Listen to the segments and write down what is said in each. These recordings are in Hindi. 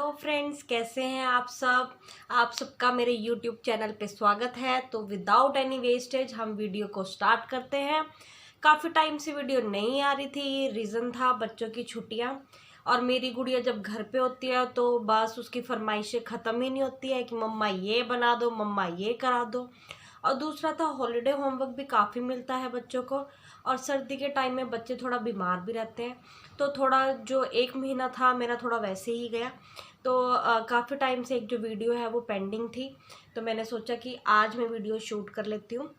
हेलो फ्रेंड्स, कैसे हैं आप सब। आप सबका मेरे यूट्यूब चैनल पे स्वागत है। तो विदाउट एनी वेस्टेज हम वीडियो को स्टार्ट करते हैं। काफ़ी टाइम से वीडियो नहीं आ रही थी, रीज़न था बच्चों की छुट्टियां। और मेरी गुड़िया जब घर पे होती है तो बस उसकी फरमाइशें ख़त्म ही नहीं होती है कि मम्मा ये बना दो, मम्मा ये करा दो। और दूसरा था हॉलीडे होमवर्क भी काफ़ी मिलता है बच्चों को। और सर्दी के टाइम में बच्चे थोड़ा बीमार भी रहते हैं, तो थोड़ा जो एक महीना था मेरा थोड़ा वैसे ही गया। तो काफ़ी टाइम से एक जो वीडियो है वो पेंडिंग थी, तो मैंने सोचा कि आज मैं वीडियो शूट कर लेती हूँ।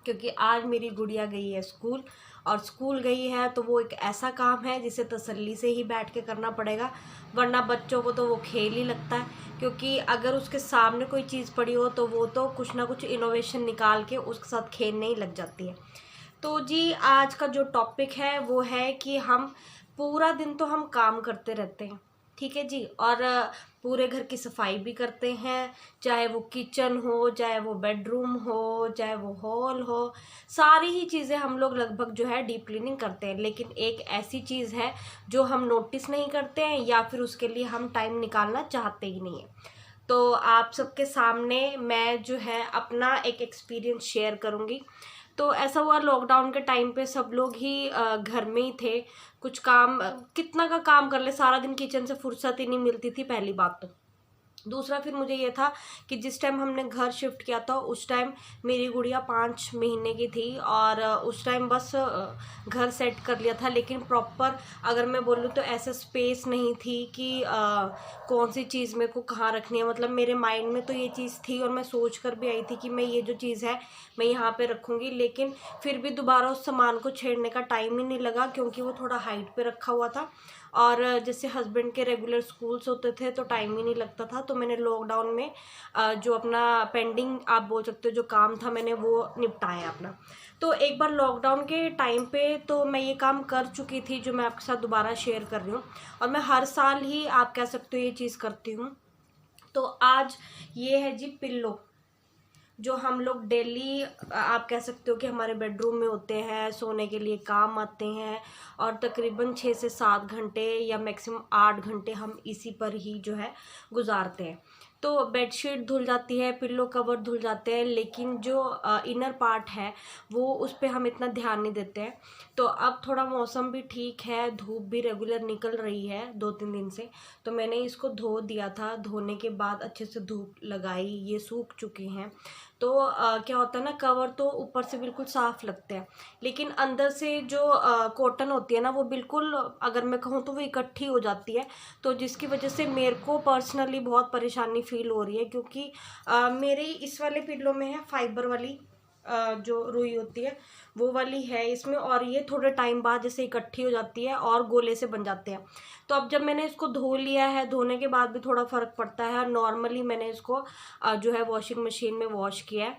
क्योंकि आज मेरी गुड़िया गई है स्कूल, और स्कूल गई है तो वो एक ऐसा काम है जिसे तसल्ली से ही बैठ के करना पड़ेगा, वरना बच्चों को तो वो खेल ही लगता है। क्योंकि अगर उसके सामने कोई चीज़ पड़ी हो तो वो तो कुछ ना कुछ इनोवेशन निकाल के उसके साथ खेलने ही लग जाती है। तो जी, आज का जो टॉपिक है वो है कि हम पूरा दिन तो हम काम करते रहते हैं, ठीक है जी। और पूरे घर की सफाई भी करते हैं, चाहे वो किचन हो, चाहे वो बेडरूम हो, चाहे वो हॉल हो, सारी ही चीज़ें हम लोग लगभग जो है डीप क्लीनिंग करते हैं। लेकिन एक ऐसी चीज़ है जो हम नोटिस नहीं करते हैं, या फिर उसके लिए हम टाइम निकालना चाहते ही नहीं है। तो आप सबके सामने मैं जो है अपना एक एक्सपीरियंस शेयर करूँगी। तो ऐसा हुआ, लॉकडाउन के टाइम पे सब लोग ही घर में ही थे। कुछ काम कितना का काम कर ले, सारा दिन किचन से फुर्सत ही नहीं मिलती थी, पहली बात तो। दूसरा फिर मुझे ये था कि जिस टाइम हमने घर शिफ्ट किया था उस टाइम मेरी गुड़िया 5 महीने की थी, और उस टाइम बस घर सेट कर लिया था। लेकिन प्रॉपर अगर मैं बोलूँ तो ऐसा स्पेस नहीं थी कि कौन सी चीज़ मेरे को कहाँ रखनी है। मतलब मेरे माइंड में तो ये चीज़ थी, और मैं सोच कर भी आई थी कि मैं ये जो चीज़ है मैं यहाँ पे रखूँगी। लेकिन फिर भी दोबारा उस सामान को छेड़ने का टाइम ही नहीं लगा, क्योंकि वो थोड़ा हाइट पे रखा हुआ था। और जैसे हस्बैंड के रेगुलर स्कूल्स होते थे तो टाइम ही नहीं लगता था। तो मैंने लॉकडाउन में जो अपना पेंडिंग आप बोल सकते हो जो काम था, मैंने वो निपटाया अपना। तो एक बार लॉकडाउन के टाइम पे तो मैं ये काम कर चुकी थी जो मैं आपके साथ दोबारा शेयर कर रही हूँ। और मैं हर साल ही आप कह सकते हो ये चीज़ करती हूँ। तो आज ये है जी पिल्लो, जो हम लोग डेली आप कह सकते हो कि हमारे बेडरूम में होते हैं, सोने के लिए काम आते हैं। और तकरीबन 6 से 7 घंटे या मैक्सिमम 8 घंटे हम इसी पर ही जो है गुजारते हैं। तो बेडशीट धुल जाती है, पिल्लो कवर धुल जाते हैं, लेकिन जो इनर पार्ट है वो उस पर हम इतना ध्यान नहीं देते हैं। तो अब थोड़ा मौसम भी ठीक है, धूप भी रेगुलर निकल रही है 2-3 दिन से, तो मैंने इसको धो दिया था। धोने के बाद अच्छे से धूप लगाई, ये सूख चुके हैं। तो क्या होता है ना, कवर तो ऊपर से बिल्कुल साफ लगते हैं, लेकिन अंदर से जो कॉटन होती है ना वो बिल्कुल, अगर मैं कहूँ तो वो इकट्ठी हो जाती है। तो जिसकी वजह से मेरे को पर्सनली बहुत परेशानी फील हो रही है, क्योंकि मेरे इस वाले पिल्लों में है फाइबर वाली जो रुई होती है वो वाली है इसमें, और ये थोड़े टाइम बाद जैसे इकट्ठी हो जाती है और गोले से बन जाते हैं। तो अब जब मैंने इसको धो लिया है, धोने के बाद भी थोड़ा फ़र्क पड़ता है। नॉर्मली मैंने इसको जो है वॉशिंग मशीन में वॉश किया है।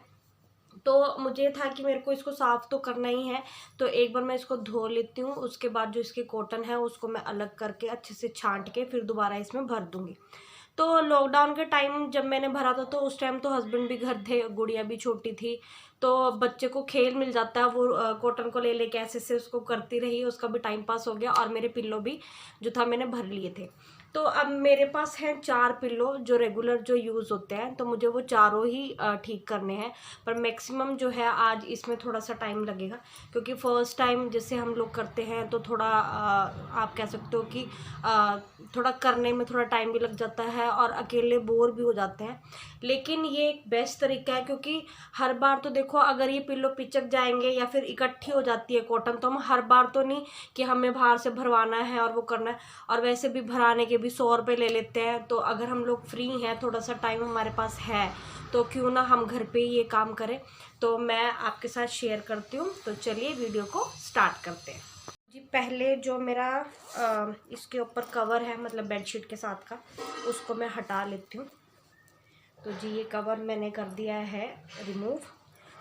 तो मुझे था कि मेरे को इसको साफ़ तो करना ही है, तो एक बार मैं इसको धो लेती हूँ। उसके बाद जो इसकी कॉटन है उसको मैं अलग करके अच्छे से छांट के फिर दोबारा इसमें भर दूँगी। तो लॉकडाउन के टाइम जब मैंने भरा था तो उस टाइम तो हस्बैंड भी घर थे, गुड़िया भी छोटी थी, तो बच्चे को खेल मिल जाता है। वो कॉटन को ले लेके ऐसे से उसको करती रही, उसका भी टाइम पास हो गया, और मेरे पिल्लो भी जो था मैंने भर लिए थे। तो अब मेरे पास हैं 4 पिल्लो जो रेगुलर जो यूज़ होते हैं, तो मुझे वो चारों ही ठीक करने हैं। पर मैक्सिमम जो है आज इसमें थोड़ा सा टाइम लगेगा, क्योंकि फ़र्स्ट टाइम जैसे हम लोग करते हैं तो थोड़ा आप कह सकते हो कि थोड़ा करने में थोड़ा टाइम भी लग जाता है, और अकेले बोर भी हो जाते हैं। लेकिन ये एक बेस्ट तरीका है, क्योंकि हर बार तो देखो अगर ये पिल्लो पिचक जाएंगे या फिर इकट्ठी हो जाती है कॉटन, तो हम हर बार तो नहीं कि हमें बाहर से भरवाना है और वो करना है। और वैसे भी भराने के भी 100 रुपये ले लेते हैं। तो अगर हम लोग फ्री हैं, थोड़ा सा टाइम हमारे पास है, तो क्यों ना हम घर पे ही ये काम करें। तो मैं आपके साथ शेयर करती हूँ। तो चलिए वीडियो को स्टार्ट करते हैं जी। पहले जो मेरा इसके ऊपर कवर है, मतलब बेडशीट के साथ का, उसको मैं हटा लेती हूँ। तो जी ये कवर मैंने कर दिया है रिमूव।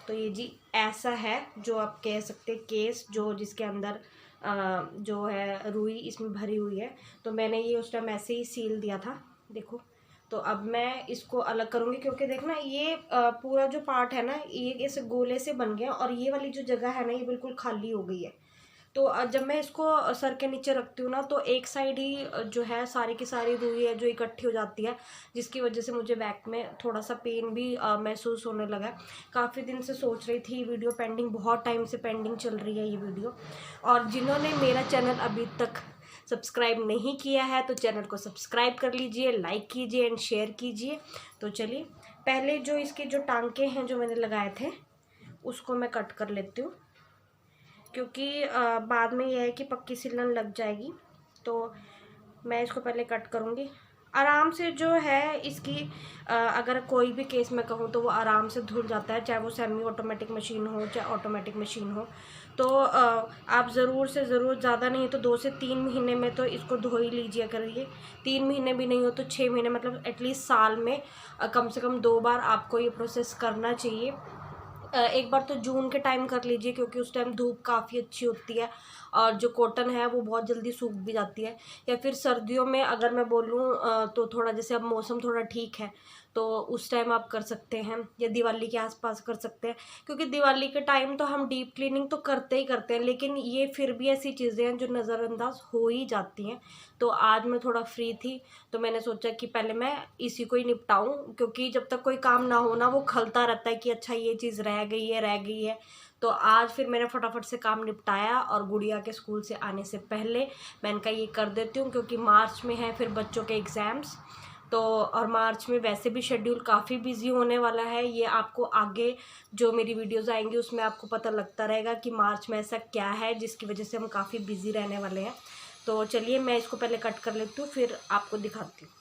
तो ये जी ऐसा है, जो आप कह सकते हैं केस, जो जिसके अंदर जो है रुई इसमें भरी हुई है। तो मैंने ये उस टाइम ऐसे ही सील दिया था, देखो। तो अब मैं इसको अलग करूँगी, क्योंकि देखना ये पूरा जो पार्ट है ना ये ऐसे गोले से बन गया, और ये वाली जो जगह है ना ये बिल्कुल खाली हो गई है। तो जब मैं इसको सर के नीचे रखती हूँ ना, तो एक साइड ही जो है सारी की सारी रुई है जो इकट्ठी हो जाती है, जिसकी वजह से मुझे बैक में थोड़ा सा पेन भी महसूस होने लगा है। काफ़ी दिन से सोच रही थी वीडियो पेंडिंग, बहुत टाइम से पेंडिंग चल रही है ये वीडियो। और जिन्होंने मेरा चैनल अभी तक सब्सक्राइब नहीं किया है तो चैनल को सब्सक्राइब कर लीजिए, लाइक कीजिए एंड शेयर कीजिए। तो चलिए, पहले जो इसके जो टांके हैं जो मैंने लगाए थे उसको मैं कट कर लेती हूँ, क्योंकि बाद में यह है कि पक्की सिलन लग जाएगी। तो मैं इसको पहले कट करूँगी। आराम से जो है इसकी अगर कोई भी केस में कहूँ तो वो आराम से धुल जाता है, चाहे वो सेमी ऑटोमेटिक मशीन हो चाहे ऑटोमेटिक मशीन हो। तो आप ज़रूर से ज़रूर, ज़्यादा नहीं तो 2 से 3 महीने में तो इसको धो ही लीजिए करिए। 3 महीने भी नहीं हो तो 6 महीने, मतलब एटलीस्ट साल में कम से कम 2 बार आपको ये प्रोसेस करना चाहिए। एक बार तो जून के टाइम कर लीजिए, क्योंकि उस टाइम धूप काफ़ी अच्छी होती है और जो कॉटन है वो बहुत जल्दी सूख भी जाती है। या फिर सर्दियों में अगर मैं बोलूँ तो थोड़ा, जैसे अब मौसम थोड़ा ठीक है तो उस टाइम आप कर सकते हैं, या दिवाली के आसपास कर सकते हैं, क्योंकि दिवाली के टाइम तो हम डीप क्लीनिंग तो करते ही करते हैं, लेकिन ये फिर भी ऐसी चीज़ें हैं जो नज़रअंदाज हो ही जाती हैं। तो आज मैं थोड़ा फ्री थी तो मैंने सोचा कि पहले मैं इसी को ही निपटाऊं, क्योंकि जब तक कोई काम ना हो ना वो खलता रहता है कि अच्छा ये चीज़ रह गई है। तो आज फिर मैंने फटाफट से काम निपटाया और गुड़िया के स्कूल से आने से पहले मैंने कहा ये कर देती हूँ, क्योंकि मार्च में है फिर बच्चों के एग्ज़ाम्स। तो और मार्च में वैसे भी शेड्यूल काफ़ी बिजी होने वाला है। ये आपको आगे जो मेरी वीडियोस आएंगी उसमें आपको पता लगता रहेगा कि मार्च में ऐसा क्या है जिसकी वजह से हम काफ़ी बिजी रहने वाले हैं। तो चलिए मैं इसको पहले कट कर लेती हूँ, फिर आपको दिखाती हूँ।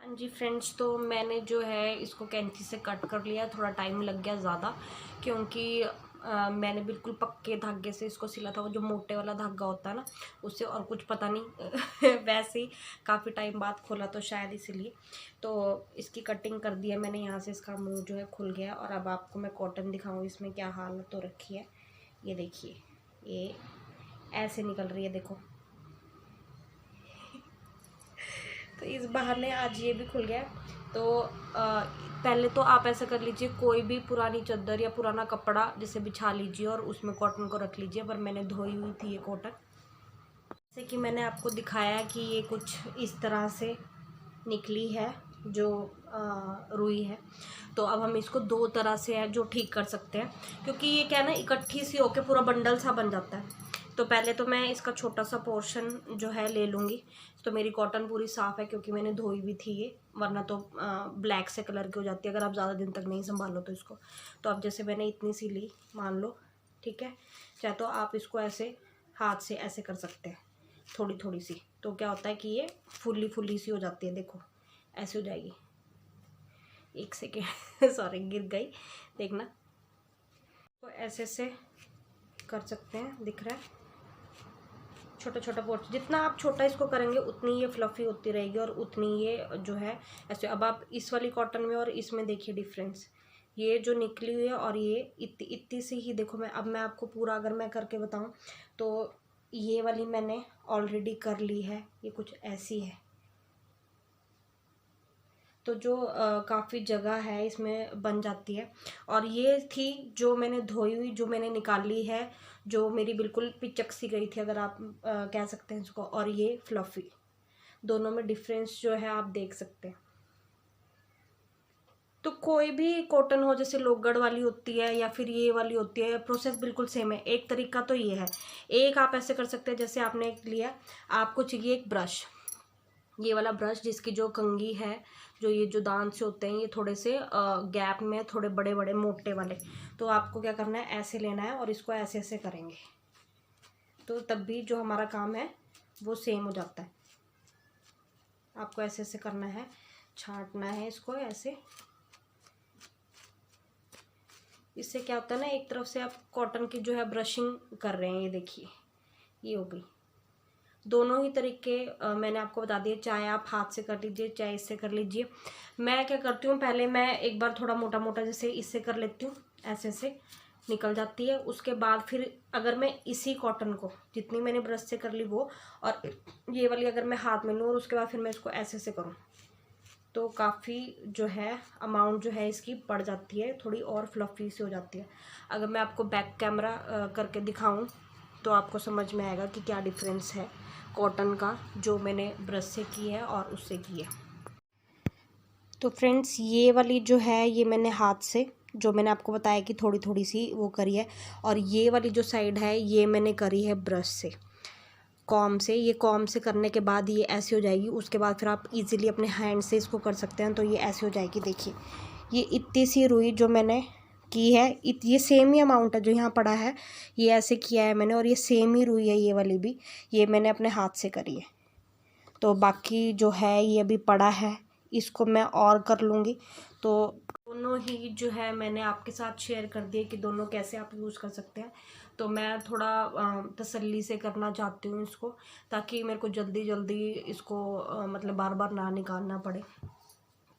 हाँ जी फ्रेंड्स, तो मैंने जो है इसको कैंची से कट कर लिया। थोड़ा टाइम लग गया ज़्यादा, क्योंकि मैंने बिल्कुल पक्के धागे से इसको सिला था, वो जो मोटे वाला धागा होता है ना उससे, और कुछ पता नहीं वैसे ही काफ़ी टाइम बाद खोला तो शायद इसीलिए। तो इसकी कटिंग कर दी है मैंने, यहाँ से इसका मुंह जो है खुल गया। और अब आपको मैं कॉटन दिखाऊँ इसमें क्या हालत हो रखी है। ये देखिए, ये ऐसे निकल रही है, देखो। तो इस बहाने आज ये भी खुल गया। तो पहले तो आप ऐसा कर लीजिए, कोई भी पुरानी चादर या पुराना कपड़ा जैसे बिछा लीजिए और उसमें कॉटन को रख लीजिए। पर मैंने धोई हुई थी ये कॉटन, जैसे कि मैंने आपको दिखाया कि ये कुछ इस तरह से निकली है जो रुई है। तो अब हम इसको 2 तरह से है जो ठीक कर सकते हैं, क्योंकि ये क्या है ना, इकट्ठी सी होके पूरा बंडल सा बन जाता है। तो पहले तो मैं इसका छोटा सा पोर्शन जो है ले लूँगी। तो मेरी कॉटन पूरी साफ़ है क्योंकि मैंने धोई भी थी ये, वरना तो ब्लैक से कलर की हो जाती है अगर आप ज़्यादा दिन तक नहीं संभालो तो इसको। तो अब जैसे मैंने इतनी सी ली, मान लो, ठीक है। चाहे तो आप इसको ऐसे हाथ से ऐसे कर सकते हैं, थोड़ी थोड़ी सी। तो क्या होता है कि ये फुल्ली फुल्ली सी हो जाती है, देखो ऐसे हो जाएगी। एक सेकेंड सॉरी, गिर गई, देखना। तो ऐसे से कर सकते हैं, दिख रहा है। छोटा छोटा पोर्शन, जितना आप छोटा इसको करेंगे उतनी ये फ्लफ़ी होती रहेगी और उतनी ये जो है ऐसे। अब आप इस वाली कॉटन में और इसमें देखिए डिफरेंस, ये जो निकली हुई है और ये इतनी सी ही। देखो मैं आपको पूरा अगर मैं करके बताऊं तो ये वाली मैंने ऑलरेडी कर ली है, ये कुछ ऐसी है। तो जो काफ़ी जगह है इसमें बन जाती है। और ये थी जो मैंने धोई हुई, जो मैंने निकाली है, जो मेरी बिल्कुल पिचक सी गई थी अगर आप कह सकते हैं इसको। और ये फ्लफ़ी, दोनों में डिफरेंस जो है आप देख सकते हैं। तो कोई भी कॉटन हो, जैसे लोकगढ़ वाली होती है या फिर ये वाली होती है, प्रोसेस बिल्कुल सेम है। एक तरीका तो ये है, एक आप ऐसे कर सकते हैं, जैसे आपने एक लिया, आपको चाहिए एक ब्रश, ये वाला ब्रश जिसकी जो कंघी है, जो ये जो दांत से होते हैं ये थोड़े से गैप में, थोड़े बड़े बड़े मोटे वाले। तो आपको क्या करना है, ऐसे लेना है और इसको ऐसे ऐसे करेंगे, तो तब भी जो हमारा काम है वो सेम हो जाता है। आपको ऐसे ऐसे करना है, छांटना है इसको ऐसे। इससे क्या होता है ना, एक तरफ से आप कॉटन की जो है ब्रशिंग कर रहे हैं, ये देखिए ये हो गई। दोनों ही तरीके मैंने आपको बता दिए, चाहे आप हाथ से कर लीजिए चाहे इससे कर लीजिए। मैं क्या करती हूँ, पहले मैं एक बार थोड़ा मोटा मोटा जैसे इससे कर लेती हूँ, ऐसे से निकल जाती है। उसके बाद फिर अगर मैं इसी कॉटन को जितनी मैंने ब्रश से कर ली वो, और ये वाली अगर मैं हाथ में लूँ और उसके बाद फिर मैं इसको ऐसे से करूँ, तो काफ़ी जो है अमाउंट जो है इसकी बढ़ जाती है, थोड़ी और फ्लफ़ी सी हो जाती है। अगर मैं आपको बैक कैमरा करके दिखाऊँ तो आपको समझ में आएगा कि क्या डिफरेंस है कॉटन का जो मैंने ब्रश से की है और उससे की है। तो फ्रेंड्स ये वाली जो है ये मैंने हाथ से, जो मैंने आपको बताया कि थोड़ी थोड़ी सी वो करी है, और ये वाली जो साइड है ये मैंने करी है ब्रश से, कॉम से। ये कॉम से करने के बाद ये ऐसी हो जाएगी। उसके बाद फिर आप इजीली अपने हैंड से इसको कर सकते हैं। तो ये ऐसी हो जाएगी। देखिए ये इतनी सी रुई जो मैंने की है, ये सेम ही अमाउंट है जो यहाँ पड़ा है, ये ऐसे किया है मैंने, और ये सेम ही रुई है ये वाली भी, ये मैंने अपने हाथ से करी है। तो बाकी जो है ये अभी पड़ा है, इसको मैं और कर लूँगी। तो दोनों ही जो है मैंने आपके साथ शेयर कर दिए कि दोनों कैसे आप यूज़ कर सकते हैं। तो मैं थोड़ा तसल्ली से करना चाहती हूँ इसको, ताकि मेरे को जल्दी जल्दी इसको मतलब बार बार ना निकालना पड़े।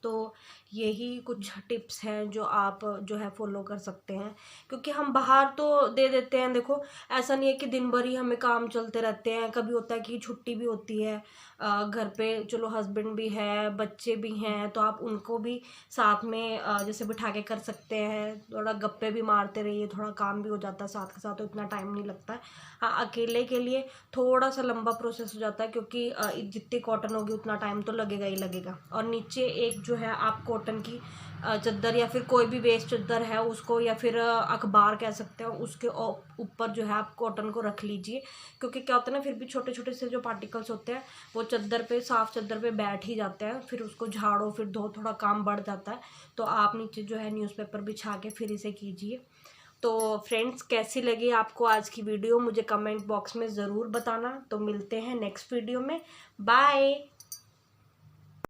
तो यही कुछ टिप्स हैं जो आप जो है फॉलो कर सकते हैं, क्योंकि हम बाहर तो दे देते हैं। देखो ऐसा नहीं है कि दिन भर ही हमें काम चलते रहते हैं, कभी होता है कि छुट्टी भी होती है, घर पे चलो हस्बैंड भी है, बच्चे भी हैं, तो आप उनको भी साथ में जैसे बिठा के कर सकते हैं। थोड़ा गप्पे भी मारते रहिए, थोड़ा काम भी हो जाता है साथ के साथ, तो इतना टाइम नहीं लगता है। हाँ, अकेले के लिए थोड़ा सा लंबा प्रोसेस हो जाता है, क्योंकि जितनी कॉटन होगी उतना टाइम तो लगेगा ही लगेगा। और नीचे एक जो है आप कॉटन की चादर या फिर कोई भी वेस्ट चादर है उसको, या फिर अखबार कह सकते हैं, उसके ऊपर जो है आप कॉटन को रख लीजिए। क्योंकि क्या होता है ना, फिर भी छोटे छोटे से जो पार्टिकल्स होते हैं वो चादर पे, साफ चादर पे बैठ ही जाते हैं, फिर उसको झाड़ो फिर धो, थोड़ा काम बढ़ जाता है। तो आप नीचे जो है न्यूज़पेपर बिछा के फिर इसे कीजिए। तो फ्रेंड्स कैसी लगी आपको आज की वीडियो मुझे कमेंट बॉक्स में ज़रूर बताना। तो मिलते हैं नेक्स्ट वीडियो में। बाय।